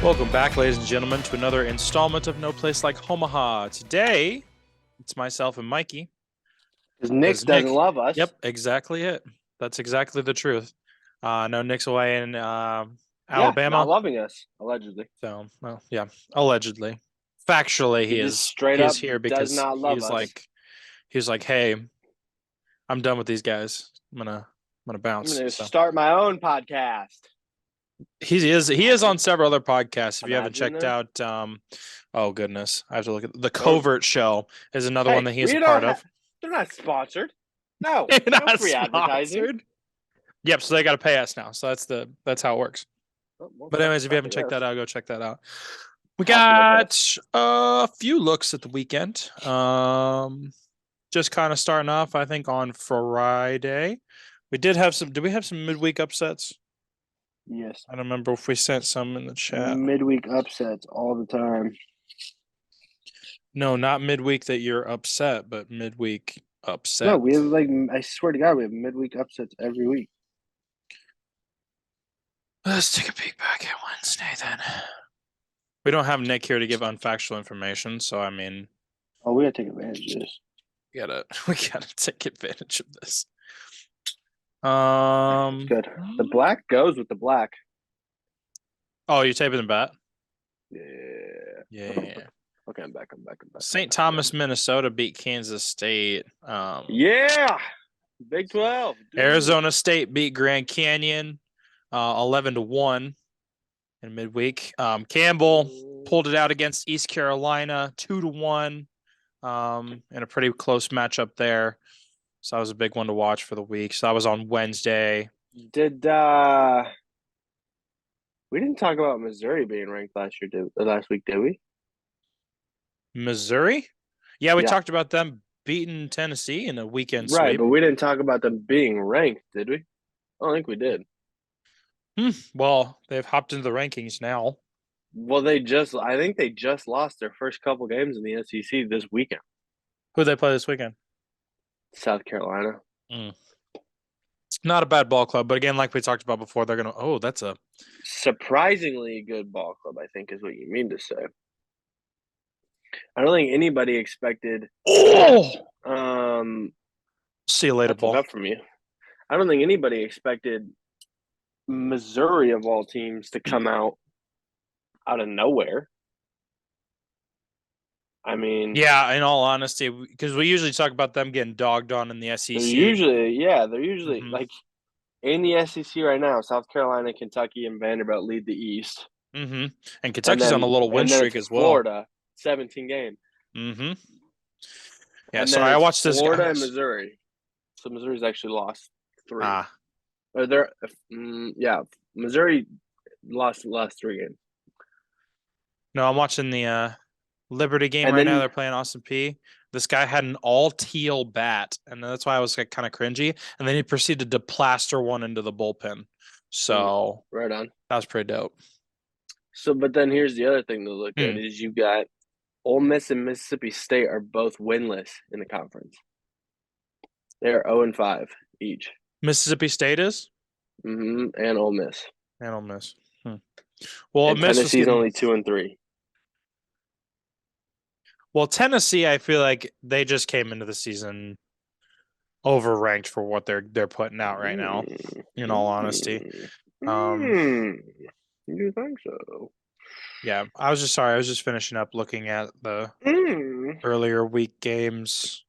Welcome back, ladies and gentlemen, to another installment of No Place Like Homaha. Today, it's myself and Mikey. Because Nick doesn't love us. Yep, exactly it. That's exactly the truth. No, Nick's away in Alabama. Not loving us, allegedly. So, well, yeah, allegedly. Factually, he is straight up here because does not love us. He's like, hey, I'm done with these guys. I'm gonna bounce. I'm gonna start my own podcast. He is on several other podcasts. If you haven't Imagine checked out, oh goodness, I have to look at the Covert Show is another one that he is a part of. They're not sponsored. No, They're no not free advertising. Yep, so they got to pay us now. So that's how it works. But anyways, if you haven't checked that out, go check that out. We got a few looks at the weekend. Just kind of starting off, I think on Friday, we did have some. Did we have some midweek upsets? Yes. I don't remember if we sent some in the chat. Midweek upsets all the time. No, not midweek that you're upset, but midweek upset. No, we have I swear to God, we have midweek upsets every week. Let's take a peek back at Wednesday then. We don't have Nick here to give unfactual information, so I mean. Oh, we gotta take advantage of this. We gotta take advantage of this. Good. The black goes with the black. Oh, you're taping the bat? Yeah. Okay, I'm back. St. Thomas, Minnesota beat Kansas State. Yeah. Big 12. Dude. Arizona State beat Grand Canyon 11-1 in midweek. Campbell pulled it out against East Carolina 2-1 in a pretty close matchup there. So that was a big one to watch for the week. So that was on Wednesday. We didn't talk about Missouri being ranked last week, did we? Missouri? Yeah, we talked about them beating Tennessee in a weekend sweep. Right, but we didn't talk about them being ranked, did we? I don't think we did. Well, they've hopped into the rankings now. Well, I think they just lost their first couple games in the SEC this weekend. Who they play this weekend? South Carolina. Not a bad ball club, but again, like we talked about before, they're gonna. Oh, that's a surprisingly good ball club, I think, is what you mean to say. I don't think anybody expected. See you later, that's enough from you. I don't think anybody expected Missouri of all teams to come out of nowhere. I mean, yeah, in all honesty, because we usually talk about them getting dogged on in the SEC. They're usually like in the SEC right now. South Carolina, Kentucky, and Vanderbilt lead the East. And Kentucky's on a little win streak as well. Florida, 17 game. Yeah, sorry, I watched this. Florida and Missouri. So Missouri's actually lost 3. Missouri lost the last 3 games. No, I'm watching the Liberty game right now. They're playing Austin Peay. This guy had an all teal bat, and that's why I was kind of cringy. And then he proceeded to plaster one into the bullpen. So right on. That was pretty dope. So, but then here's the other thing to look at is you got Ole Miss and Mississippi State are both winless in the conference. They're 0-5 each. Mississippi State is? And Ole Miss. Well, and Tennessee's only 2-3. Well, Tennessee, I feel like they just came into the season overranked for what they're putting out right now. In all honesty, you think so? Yeah, I was just finishing up looking at the earlier week games.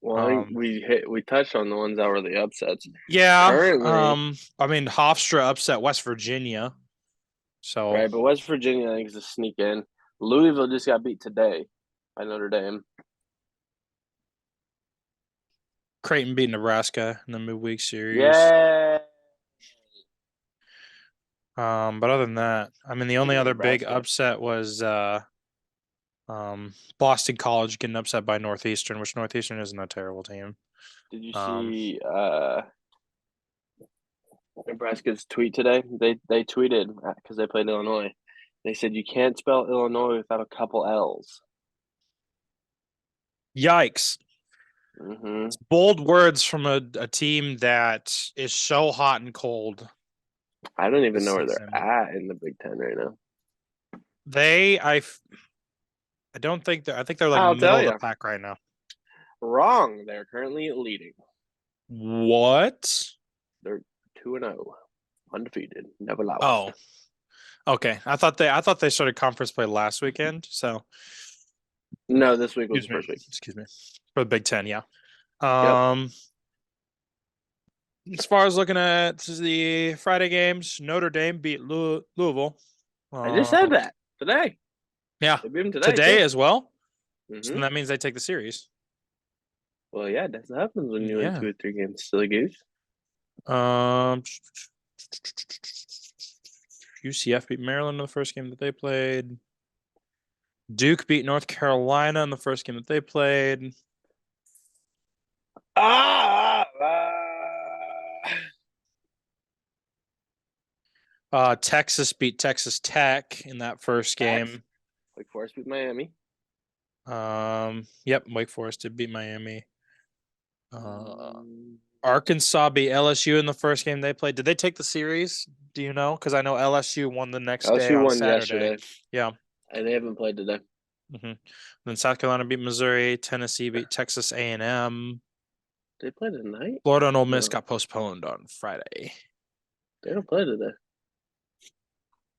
Well, I think we touched on the ones that were the upsets. Yeah. Currently, I mean, Hofstra upset West Virginia. So right, but West Virginia I think is a sneak in. Louisville just got beat today by Notre Dame. Creighton beat Nebraska in the midweek series. Yeah. But other than that, I mean, the only other big upset was Boston College getting upset by Northeastern, which Northeastern isn't a terrible team. Did you see Nebraska's tweet today? They tweeted because they played Illinois. They said you can't spell Illinois without a couple L's. Yikes. It's bold words from a team that is so hot and cold. I don't even know where they're at in the Big Ten right now. I don't think I think they're like I'll middle tell of the you. pack right now. Wrong. They're currently leading. What? They're 2-0, undefeated, never lost. Oh, okay. I thought they started conference play last weekend. So No, this week was the excuse me. first week. Excuse me. For the Big Ten, yeah. Yep. As far as looking at the Friday games, Notre Dame beat Louisville. I just said that today. Yeah, They beat them today today too. as well. So Mm-hmm. that means they take the series. Well, yeah, that's what happens when you win Yeah. 2 or 3 games. Silly goose. UCF beat Maryland in the first game that they played. Duke beat North Carolina in the first game that they played. Texas beat Texas Tech in that first game. Wake Forest beat Miami. Yep, Wake Forest did beat Miami. Arkansas beat LSU in the first game they played. Did they take the series? Do you know? Because I know LSU won the next day LSU on won Saturday. yesterday. Yeah. And they haven't played today. Mm-hmm. Then South Carolina beat Missouri. Tennessee beat Texas A&M. They play tonight? Florida and Ole Miss got postponed on Friday. They don't play today.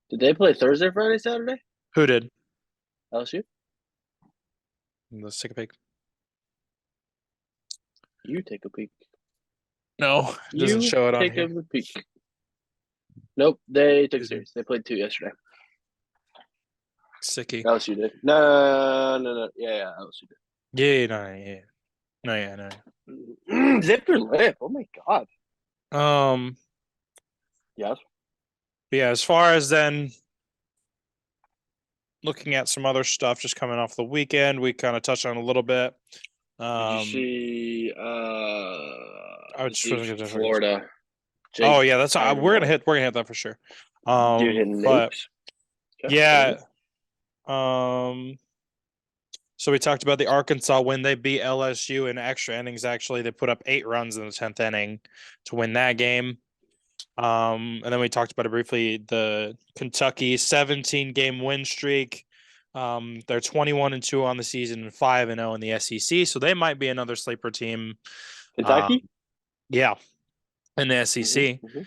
Did they play Thursday, Friday, Saturday? Who did? LSU? Let's take a peek. You take a peek. No, it doesn't show it on here. Take a peek. Nope, they took a series. They played 2 yesterday. Sicky. LSU did. No. Yeah, LSU did. Yeah, no. Zip your lip. Oh my god. Yes. Yeah, as far as then looking at some other stuff just coming off the weekend, we kind of touched on a little bit. Did you see I would just Florida? Oh yeah, that's we're gonna hit that for sure. Dude hitting But nukes. yeah. So we talked about the Arkansas when they beat LSU in extra innings. Actually, they put up 8 runs in the 10th inning to win that game. And then we talked about it briefly. The Kentucky 17-game win streak. They're 21-2 on the season and 5-0 in the SEC. So they might be another sleeper team. Kentucky? Yeah, in the SEC. Mm-hmm.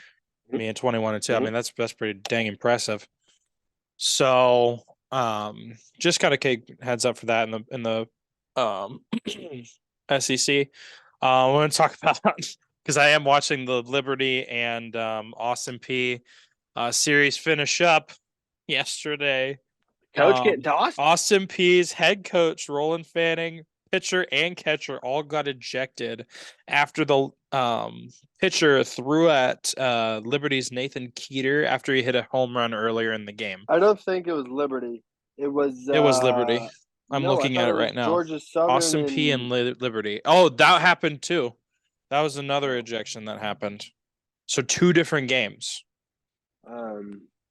I mean, 21-2. I mean, that's pretty dang impressive. So, just kind of heads up for that in the SEC. I want to talk about because I am watching the Liberty and Austin P series finish up yesterday. Coach getting tossed? Austin P's head coach, Roland Fanning, pitcher and catcher all got ejected after the pitcher threw at Liberty's Nathan Keeter after he hit a home run earlier in the game. I don't think it was Liberty. It was Liberty. I'm looking at it right now. Georgia Southern Austin P and Liberty. Oh, that happened too. That was another ejection that happened. So 2 different games.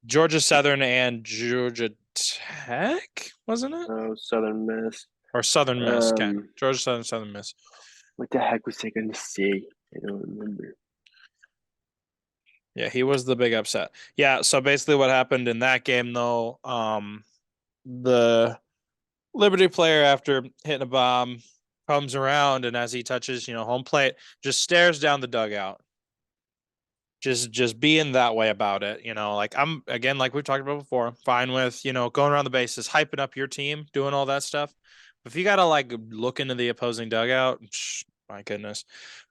Georgia Southern and Georgia Tech, wasn't it? Oh, Southern Miss. Or Southern Miss. Okay. Georgia Southern, Southern Miss. What the heck was I going to say? I don't remember. Yeah, he was the big upset. Yeah, so basically what happened in that game, though, the Liberty player, after hitting a bomb, comes around, and as he touches, home plate, just stares down the dugout. Just being that way about it, like I'm, again, like we've talked about before, fine with, going around the bases, hyping up your team, doing all that stuff. But if you got to like look into the opposing dugout, my goodness.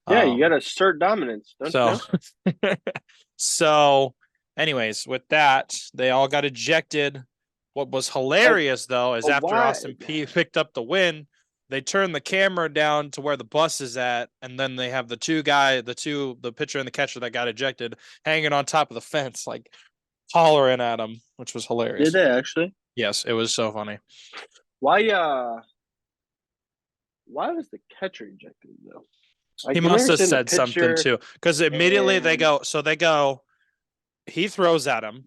Yeah, you got to assert dominance, don't you know? So anyways, with that, they all got ejected. What was hilarious, though, is after Austin P picked up the win, they turned the camera down to where the bus is at, and then they have the pitcher and the catcher that got ejected hanging on top of the fence, like hollering at him, which was hilarious. Did they actually? Yes, it was so funny. Why was the catcher ejected, though? He must have said something, too, because immediately they go, he throws at him.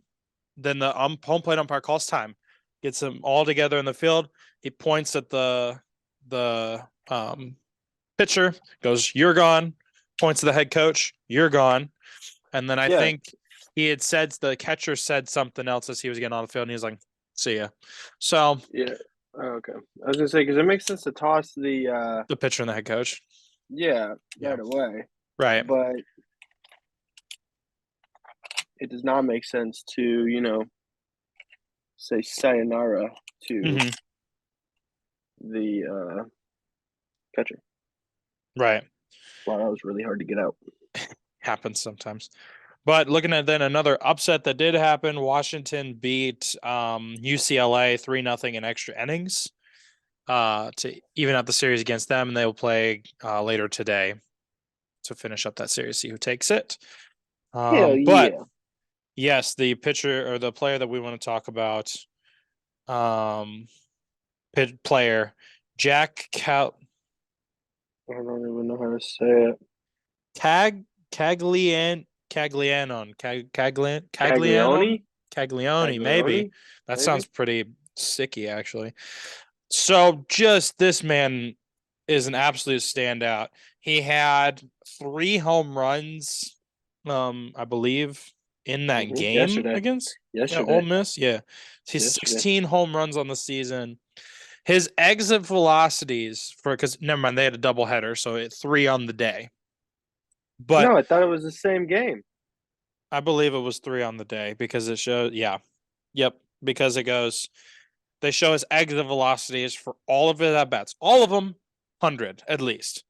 Then the home plate umpire calls time, gets them all together in the field. He points at the pitcher, goes, "You're gone." Points to the head coach, "You're gone." And then I think he had said the catcher said something else as he was getting on the field, and he was like, See ya. So Yeah. Oh, okay. I was gonna say because it makes sense to toss the the pitcher and the head coach. yeah Yeah. right away, Right. but it does not make sense to say sayonara to hmm the catcher. Right. Wow, that was really hard to get out. Happens sometimes. But looking at then another upset that did happen, Washington beat UCLA 3-0 in extra innings to even out the series against them, and they will play later today to finish up that series, see who takes it. Hell But yeah! yes, the pitcher or the player that we want to talk about, player Jack I don't even know how to say it. Caglianon, Caglione? Caglione, maybe. Caglione? That sounds Maybe. pretty sicky, actually. So just this man is an absolute standout. He had 3 home runs, I believe, in that game Yesterday. against Ole Yesterday. Miss. Yeah. He's Yesterday. 16 home runs on the season. His exit velocities because never mind, they had a doubleheader, so 3 on the day. But No, I thought it was the same game. I believe it was 3 on the day because it shows, yeah. Yep. Because it goes, they show his exit velocities for all of his at bats. All of them, 100 at least.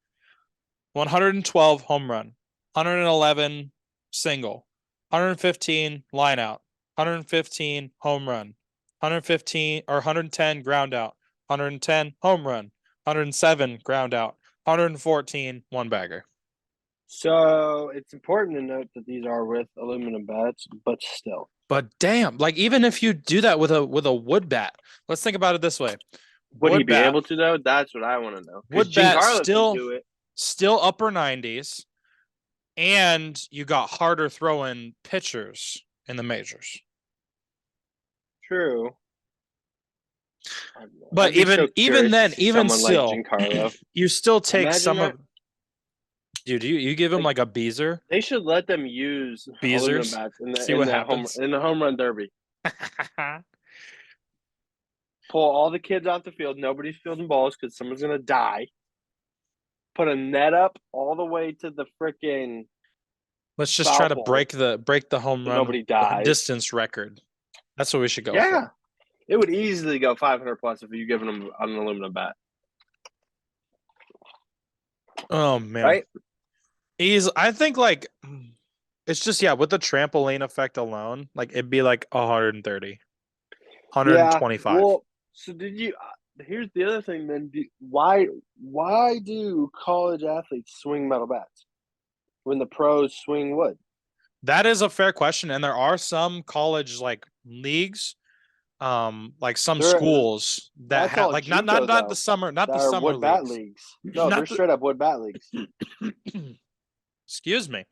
112 home run, 111 single, 115 line out, 115 home run, 115 or 110 ground out, 110 home run, 107 ground out, 114 one bagger. So it's important to note that these are with aluminum bats, but still. But damn, like even if you do that with a wood bat, let's think about it this way. Would he Wood be bat, able to though? That's what I want to know. Because wood bat Giancarlo could do it. still upper 90s, and you got harder throwing pitchers in the majors. True. But I'd be so even curious to then, see even someone like still, Giancarlo. you still take Imagine some that. of dude, you give him Like like a Beezer, they should let them use aluminum Beezers, bats in the see in what the happens. home run derby. Pull all the kids off the field. Nobody's fielding balls because someone's gonna die. Put a net up all the way to the freaking Let's just try foul to pole break the home so run nobody dies. distance record. That's what we should go Yeah, for. it would easily go 500 plus if you given them an aluminum bat, Oh man. right? I think like it's just with the trampoline effect alone, like it'd be like 130, Yeah. 125. Well, so did you? Here's the other thing. Then, why do college athletes swing metal bats when the pros swing wood? That is a fair question, and there are some college like leagues, like some They're schools that That's have all like JUCO not the though. summer, not That the are summer wood bat leagues, leagues. No, they're not the straight up wood bat leagues. excuse me.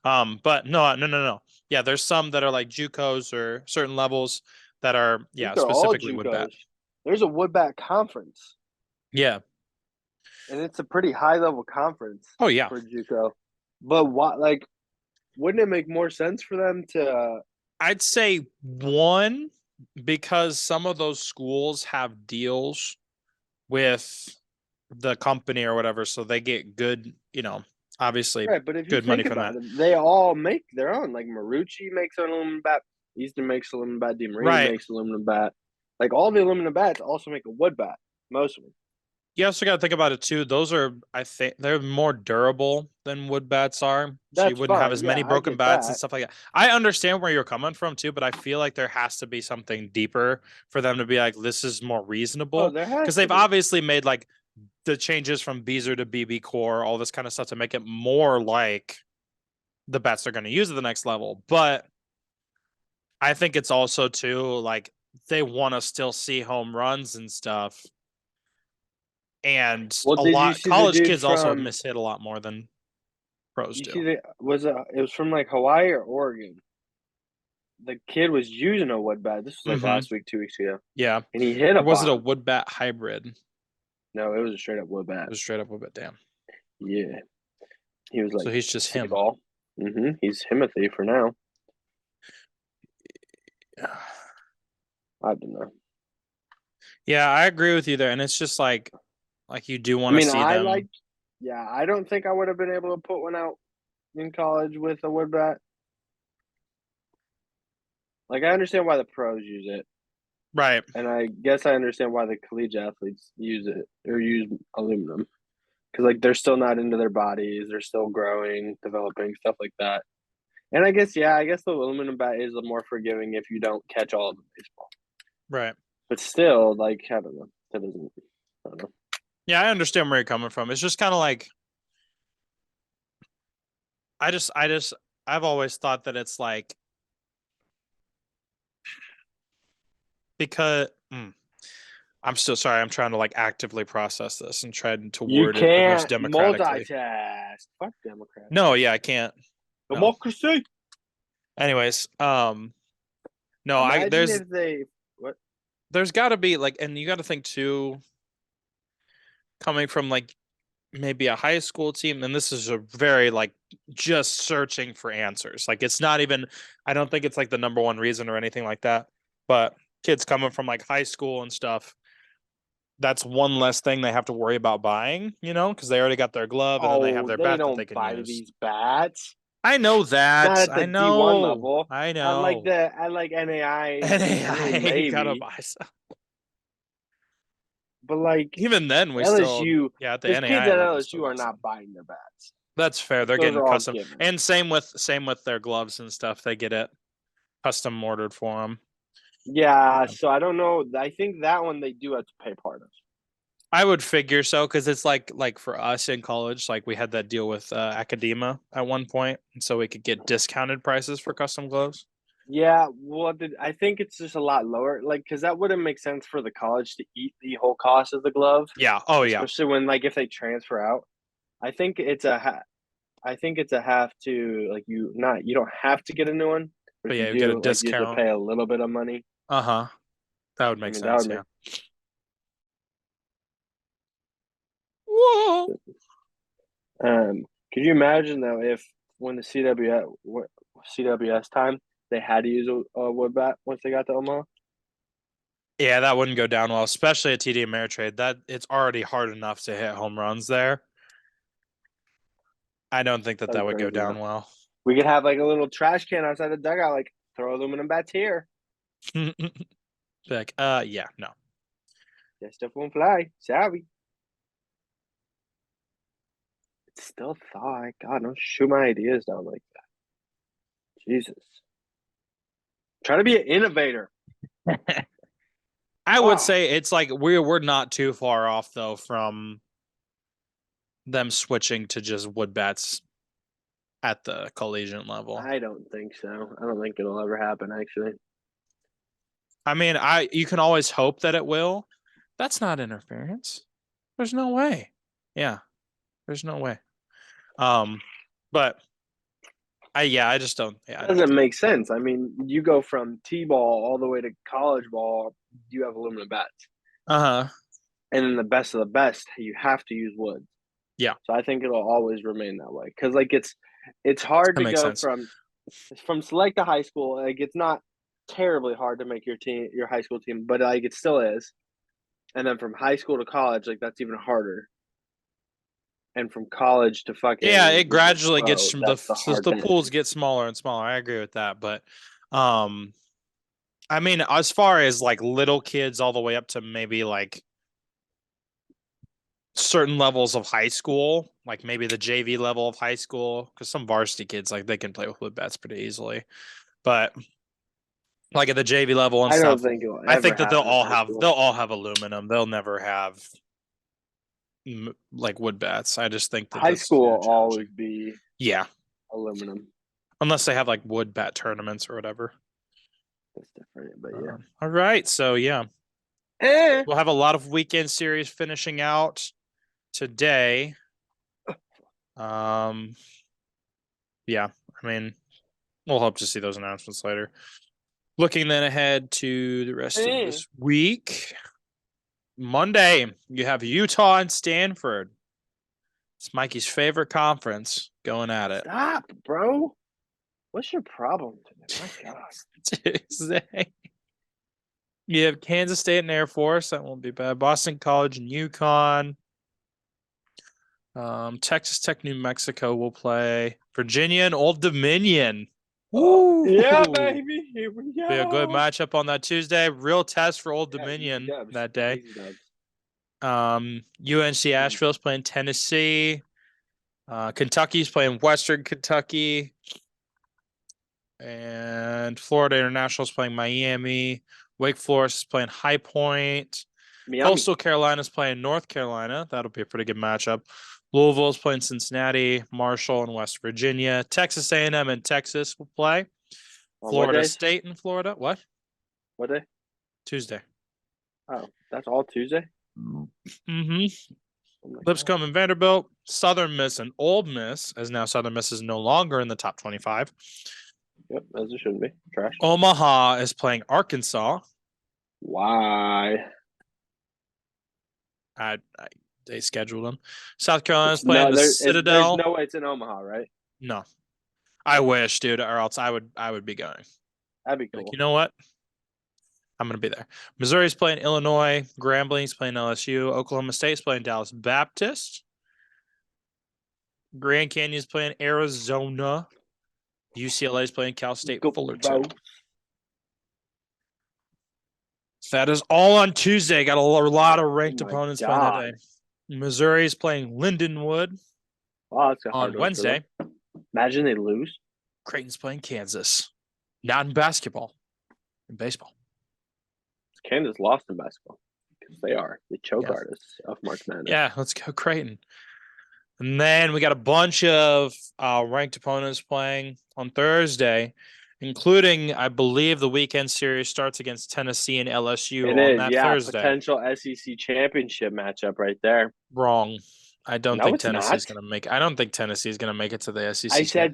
But no. Yeah, there's some that are like JUCOs or certain levels that are I think they're all specifically wood bat. JUCOs. There's a wood bat conference, Yeah. and it's a pretty high level conference Oh yeah. for JUCO. But what, like, wouldn't it make more sense for them to? I'd say one because some of those schools have deals with the company or whatever, so they get good, obviously Right, but if you good money think from about that. it, they all make their own. Like Marucci makes an aluminum bat, Easton makes aluminum bat, DeMarini Right. makes aluminum bat. Like all the aluminum bats also make a wood bat, most of them. You also got to think about it too. Those are, I think, they're more durable than wood bats are. So you That's wouldn't have fine. as Yeah, many I broken get bats and that. stuff like that. I understand where you're coming from too, but I feel like there has to be something deeper for them to be like, this is more Oh, reasonable. there Because has to they've be. obviously made like the changes from Beezer to BB Core, all this kind of stuff to make it more like the bats they're going to use at the next level. But I think it's also too like they want to still see home runs and stuff. And Well, a did you lot see the college dude kids also from? miss hit a lot more than pros You do. see the it was from like Hawaii or Oregon. The kid was using a wood bat. This was like Mm-hmm. last week, 2 weeks ago, Yeah. and he hit a Or was it a bomb. wood bat hybrid? It No, it was a straight up wood bat. was straight up wood bat. Damn. Yeah, he was So like he's just him. Seagal. He's Timothy for now. I don't know. Yeah, I agree with you there, and it's just like you do I want to mean, see them. I don't think I would have been able to put one out in college with a wood bat. Like, I understand why the pros use it, Right. and I guess I understand why the collegiate athletes use it or use aluminum because like they're still not into their bodies, they're still growing, developing stuff like that. And I guess the aluminum bat is more forgiving if you don't catch all of the baseball. Right. But still, like, I don't know. That doesn't. I don't know. Yeah, I understand where you're coming from. It's just kind of like I've always thought that it's like because I'm still sorry. I'm trying to like actively process this and trying to You word it the most can't democratically. multitask. Fuck Democrats. No, yeah, I can't. No. Democracy. Anyways, no, Imagine if they what? there's got to be like, and you got to think too, coming from like maybe a high school team, and this is a very like just searching for answers. Like it's not even, I don't think it's like the number one reason or anything like that. But kids coming from like high school and stuff, that's one less thing they have to worry about buying, because they already got their glove and then they have Oh, their they bat that they don't can buy use. these bats. I know Not that. at the I D1 know. level. I At like know. NAI And D3 AI, you gotta maybe. buy some. But like Even then, we still, LSU, yeah, at the there's kids NAI at level, still LSU are got not some. buying their bats. That's fair. They're Those getting are all custom, givens. and same with their gloves and stuff. They get it custom ordered for them. Yeah, so I don't know. I think that one they do have to pay part of. I would figure so because it's like for us in college, like we had that deal with Academa at one point, and so we could get discounted prices for custom gloves. Yeah, well, I think it's just a lot lower, like, because that wouldn't make sense for the college to eat the whole cost of the glove, Yeah. Oh yeah. especially when, like, if they transfer out. I think it's a I think it's a have to, like, you don't have to get a new one, but But if yeah, you you get a do, like, you have to discount. pay a little bit of money. Uh-huh. That would I make mean, that sense. would Yeah. make. Whoa. Could you imagine though if when the CWS time they had to use a wood bat once they got to Omaha? Yeah, that wouldn't go down well, especially at TD Ameritrade. That it's already hard enough to hit home runs there. I don't think that That'd that be would go crazy. down well. We could have like a little trash can outside the dugout, like throw aluminum bats here. Like, yeah, no. That stuff won't fly. Sorry. It's still thaw. God, don't shoot my ideas down like that. Jesus. Try to be an innovator. I would Oh, say it's like we're not too far off though from them switching to just wood bats at the collegiate level. I don't think so. I don't think it'll ever happen, actually. I mean, you can always hope that it will. That's not interference. There's no way. Yeah, there's no way. But I just don't. Yeah, I don't. Doesn't make sense. I mean, you go from T-ball all the way to college ball, you have aluminum bats. Uh-huh. And then the best of the best, you have to use wood. Yeah, So I think it'll always remain that way. Because like it's hard that to makes go sense. from select to high school. Like it's not terribly hard to make your high school team, but like it still is. And then from high school to college, like that's even harder. And from college to Yeah, fucking it gradually gets pro, from that's the the hardest. pools get smaller and smaller. I agree with that, but um I mean, as far as like little kids all the way up to maybe like certain levels of high school, like maybe the JV level of high school, because some varsity kids like they can play with wood bats pretty easily. But like at the JV level and I don't stuff, think it'll I ever think that happen in high they'll school. all have aluminum. They'll never have like wood bats. I just think that High that's school will always challenging. be Yeah, aluminum. unless they have like wood bat tournaments or whatever. That's different, but yeah. All right, so yeah, Eh. we'll have a lot of weekend series finishing out today. Um, yeah, I mean, we'll hope to see those announcements later. Looking then ahead to the rest of Eh. this week. Monday, you have Utah and Stanford. It's Mikey's favorite conference going at it. Stop, bro. What's your problem today? My God. Tuesday. You have Kansas State and Air Force. That won't be bad. Boston College and UConn. Texas Tech, New Mexico will play. Virginia and Old Dominion. Yeah, Woo! baby. Here we go. Be a good matchup on that Tuesday. Real test for Old Yeah, easy Dominion dubs. that day. Easy dubs. UNC Asheville's playing Tennessee. Kentucky's playing Western Kentucky. And Florida International's playing Miami. Wake Forest is playing High Point. Miami. Coastal Carolina's playing North Carolina. That'll be a pretty good matchup. Louisville's playing Cincinnati, Marshall, and West Virginia. Texas A&M and Texas will play. Florida State and Florida. What? What day? Tuesday. Oh, that's all Tuesday? Mm-hmm. Oh my Lipscomb and Vanderbilt. Southern Miss and Old Miss, as now Southern Miss is no longer in the top 25. Yep, as it shouldn't be. Trash. Omaha is playing Arkansas. Why? They scheduled them. South Carolina's playing the Citadel. There's no way it's in Omaha, right? No. I wish, dude, or else I would be going. That'd be cool. Like, you know what? I'm gonna be there. Missouri's playing Illinois. Grambling's playing LSU. Oklahoma State's playing Dallas Baptist. Grand Canyon's playing Arizona. UCLA's playing Cal State Fullerton. That is all on Tuesday. Got a lot of ranked opponents playing that day. Missouri's playing Lindenwood on Wednesday. Imagine they lose. Creighton's playing Kansas. Not in basketball, in baseball. Kansas lost in basketball because they are the choke artists of March Madness. Yeah, let's go Creighton. And then we got a bunch of ranked opponents playing on Thursday, including, I believe, the weekend series starts against Tennessee and LSU on that Thursday. Potential SEC championship matchup right there. Wrong. I don't think Tennessee's going to make. I don't think Tennessee's going to make it to the SEC. I said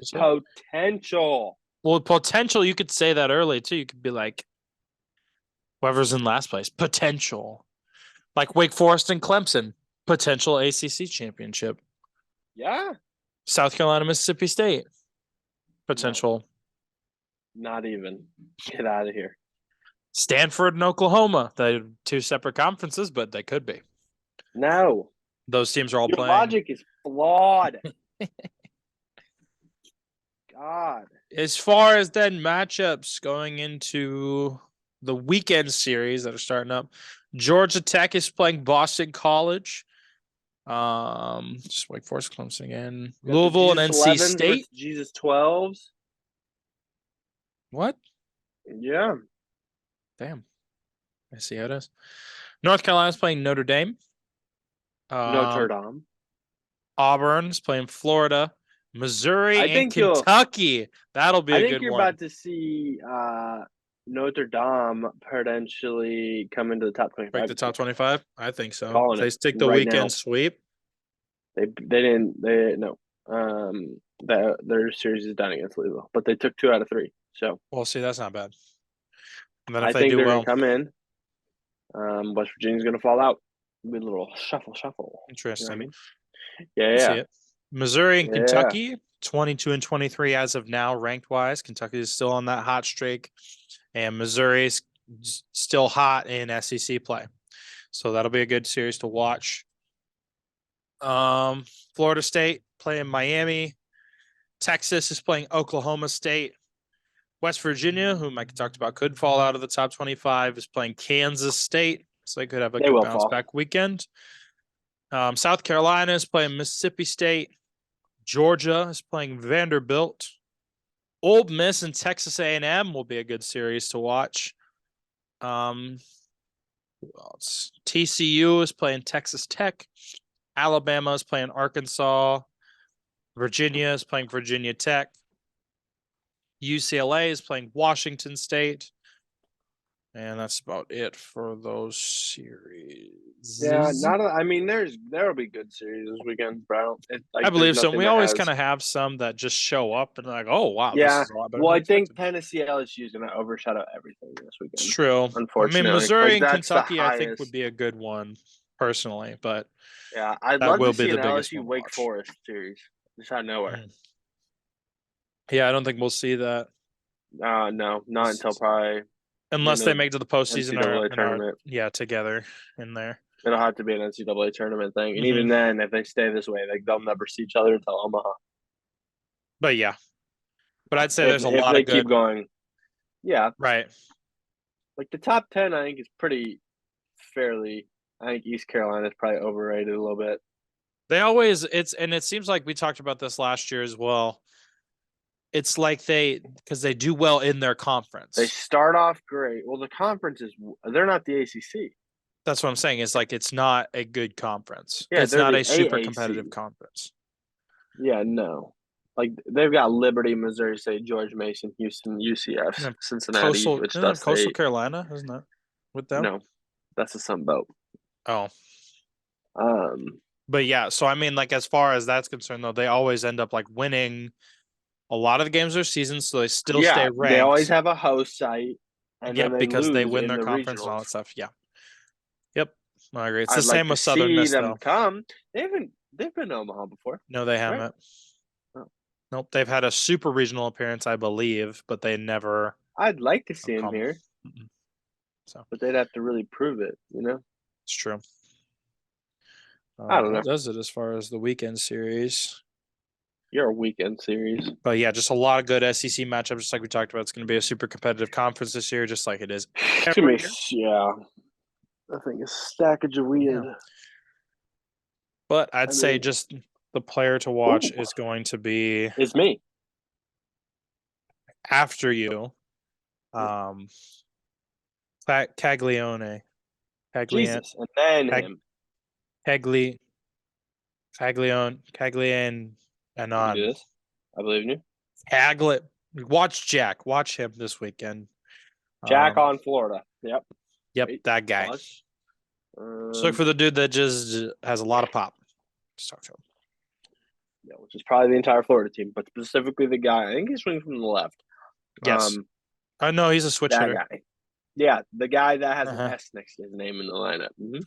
potential. Well, potential. You could say that early too. You could be like, whoever's in last place, potential. Like Wake Forest and Clemson, potential ACC championship. Yeah. South Carolina, Mississippi State, potential. No. Not even. Get out of here. Stanford and Oklahoma. They're two separate conferences, but they could be. No. Those teams are all Your playing. Logic is flawed. God. As far as then matchups going into the weekend series that are starting up, Georgia Tech is playing Boston College. Just Wake Forest, Clemson again. Louisville and NC State. Jesus 12s. What? Yeah. Damn. I see how it is. North Carolina's playing Notre Dame. Notre Dame. Auburn's playing Florida. Missouri and Kentucky. That'll be a good one. I think you're about to see Notre Dame potentially come into the top 25. Break the top 25? I think so. If they stick the weekend sweep. They didn't. Their series is done against Louisville, but they took 2 out of 3. So well, see, that's not bad. And then if I think they're going to come in. West Virginia's going to fall out. Be a little shuffle. Interesting. You know what I mean? Yeah. Missouri and Kentucky, 22 and 23 as of now, ranked wise. Kentucky is still on that hot streak, and Missouri's still hot in SEC play. So that'll be a good series to watch. Florida State playing Miami. Texas is playing Oklahoma State. West Virginia, whom I talked about, could fall out of the top 25, is playing Kansas State. So they could have a good bounce back weekend. South Carolina is playing Mississippi State. Georgia is playing Vanderbilt. Old Miss and Texas A&M will be a good series to watch. Who else? TCU is playing Texas Tech. Alabama is playing Arkansas. Virginia is playing Virginia Tech. UCLA is playing Washington State. And that's about it for those series. Yeah, there'll be good series this weekend, bro. I believe so. We always kind of have some that just show up and like, oh wow, yeah. This is a lot better. Well, I think Tennessee LSU is going to overshadow everything this weekend. It's true. Unfortunately, I mean, Missouri and Kentucky, I think would be a good one personally, but yeah, I'd love to see an LSU Wake Forest series just out of nowhere. Yeah, I don't think we'll see that. No, not until probably Unless they make it to the postseason NCAA or tournament. together in there. It'll have to be an NCAA tournament thing. And Mhm. even then, if they stay this way, they'll never see each other until Omaha. But yeah. But I'd say If there's a lot they of good. keep going. Yeah. Right. Like the top 10, I think, is pretty fairly. I think East Carolina is probably overrated a little bit. It seems like we talked about this last year as well. It's like because they do well in their conference. They start off great. Well, the conference they're not the ACC. That's what I'm saying. It's like it's not a good conference. Yeah, it's they're not the a super AAC. competitive conference. Yeah, no. Like they've got Liberty, Missouri State, George Mason, Houston, UCF, Yeah, Cincinnati, Wichita Coastal State. Carolina, isn't that with them? No, that's the Sun Belt. Oh, Um, but yeah. So I mean, like as far as that's concerned, though, they always end up like winning a lot of the games of their season, so they still stay ranked. They always have a host site, and then they because they lose win in their the conference regionals. and all that stuff. Yeah. Yep, I agree. It's I'd the same like with to Southern see Miss, them though. come. They've been to Omaha before. No, they right? haven't. Oh. Nope, they've had a super regional appearance, I believe, but they never. I'd like to see them come. here, So, but they'd have to really prove it. You know, it's true. I don't know. That does it as far as the weekend series. You're a weekend series. But yeah, just a lot of good SEC matchups, just like we talked about. It's going to be a super competitive conference this year, just like it is every year. Yeah. I think a stack of weed. Yeah. But I'd say just the player to watch is going to be It's me. after you. Caglione. Jesus. And then him. Caglione and You on. do this? I believe in you. Watch Jack. Watch him this weekend. Jack on Florida. Yep. Yep, that guy. Just look for the dude that just has a lot of pop. Just talk to him. Yeah, which is probably the entire Florida team, but specifically the guy. I think he's swinging from the left. Yes. No, he's a switch hitter. Guy. Yeah, the guy that has an S next to his name in the lineup. Mm-hmm.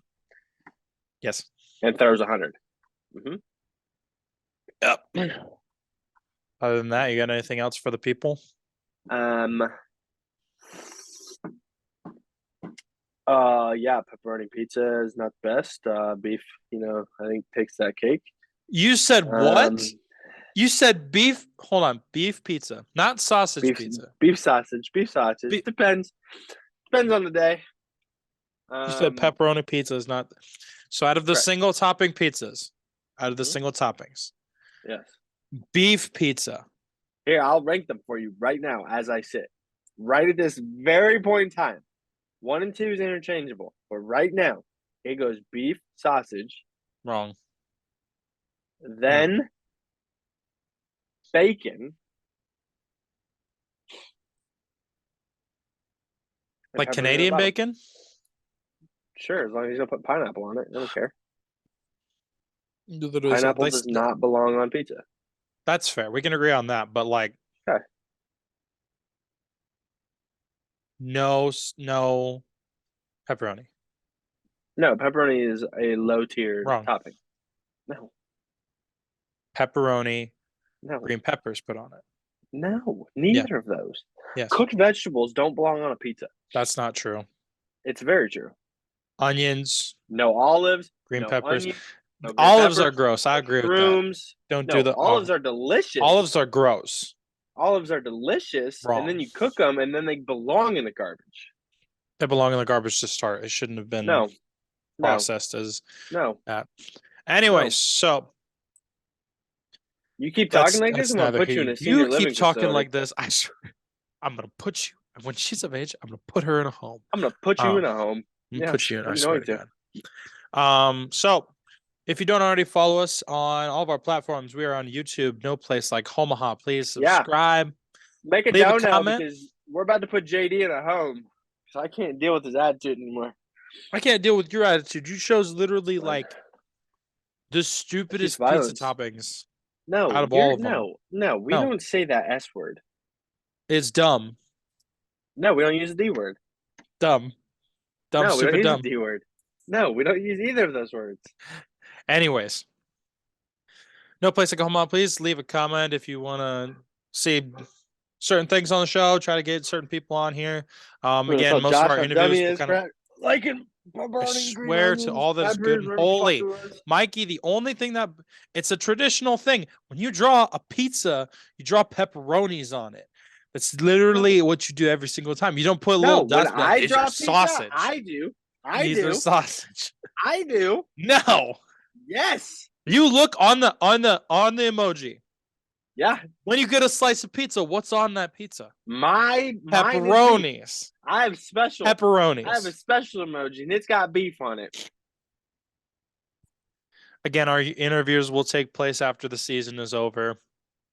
Yes. And throws 100. Mm-hmm. Yep. Other than that, you got anything else for the people? Yeah, pepperoni pizza is not the best. Beef, I think takes that cake. You said what? You said beef. Hold on, beef pizza, not sausage pizza. Beef sausage. Depends on the day. You said pepperoni pizza is not. So out of the single topping pizzas, single toppings, yes, beef pizza. Here, I'll rank them for you right now as I sit. Right at this very point in time. 1 and 2 is interchangeable, but right now it goes beef sausage. Wrong. Then bacon. Like Canadian bacon? Sure, as long as you don't put pineapple on it. I don't care. Pineapple Pineapple does not belong on pizza. That's fair. We can agree on that, but like okay. No pepperoni. No, pepperoni is a low tier topping. No. Pepperoni. No. Green peppers put on it. No, neither of those. Yes. Cooked vegetables don't belong on a pizza. That's not true. It's very true. Onions. No olives. Green peppers. Onions, no olives are gross. I agree with that. Don't do the olives are delicious. Olives are gross. Olives are delicious. Wrong. And then you cook them and then they belong in the garbage. They belong in the garbage to start. It shouldn't have been processed as that. Anyway, so you keep talking like this, I'm gonna put you in a senior living You keep talking facility. like this. I swear, I'm gonna put you when she's of age. I'm gonna put her in a home. I'm gonna put you in a home. Put you in. I swear to God. So if you don't already follow us on all of our platforms, we are on YouTube. No place like Homaha. Please subscribe. Make it down now because we're about to put JD in a home. So I can't deal with his attitude anymore. I can't deal with your attitude. You chose literally like the stupidest pizza toppings. No, out of all of them. No, we don't say that S word. It's dumb. No, we don't use the D word. Dumb. No, we stupid, don't use dumb. the D word. No, we don't use either of those words. Anyways, no place like Homaha. Please leave a comment if you want to see certain things on the show. Try to get certain people on here. Again, most Josh of our interviews will kind of. liking I pepperoni, green swear onions, to all that is good peppers, and whatever the fuck holy, it was. Mikey. The only thing that it's a traditional thing when you draw a pizza, you draw pepperonis on it. That's literally what you do every single time. You don't put a little when dust. I Is draw there pizza, sausage? I do. Is there sausage? I do. No. Yes. You look on the emoji. Yeah. When you get a slice of pizza, what's on that pizza? Pepperonis. I have pepperonis. I have a special emoji, and it's got beef on it. Again, our interviews will take place after the season is over.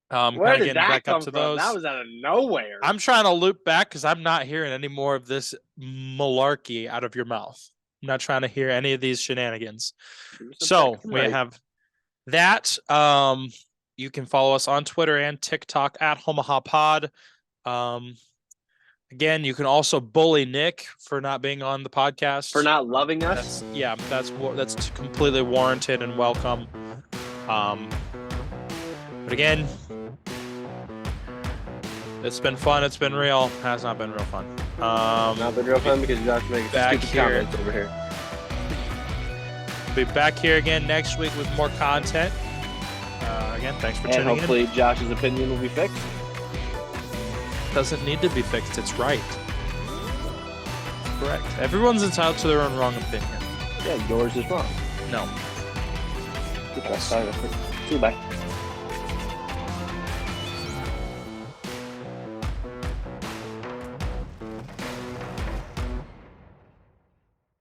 Where did that come from? That was out of nowhere. I'm trying to loop back because I'm not hearing any more of this malarkey out of your mouth. I'm not trying to hear any of these shenanigans. So we have that. You can follow us on Twitter and TikTok at Homaha Pod. Again, you can also bully Nick for not being on the podcast, for not loving us. That's completely warranted and welcome. But again, it's been fun. It's been real. Has not been real fun. Not been real fun because Josh makes stupid comments over here. Be back here again next week with more content. Again, thanks for tuning in. And hopefully Josh's opinion will be fixed. Doesn't need to be fixed. It's right. Correct. Everyone's entitled to their own wrong opinion. Yeah, yours is wrong. No. See you, bye.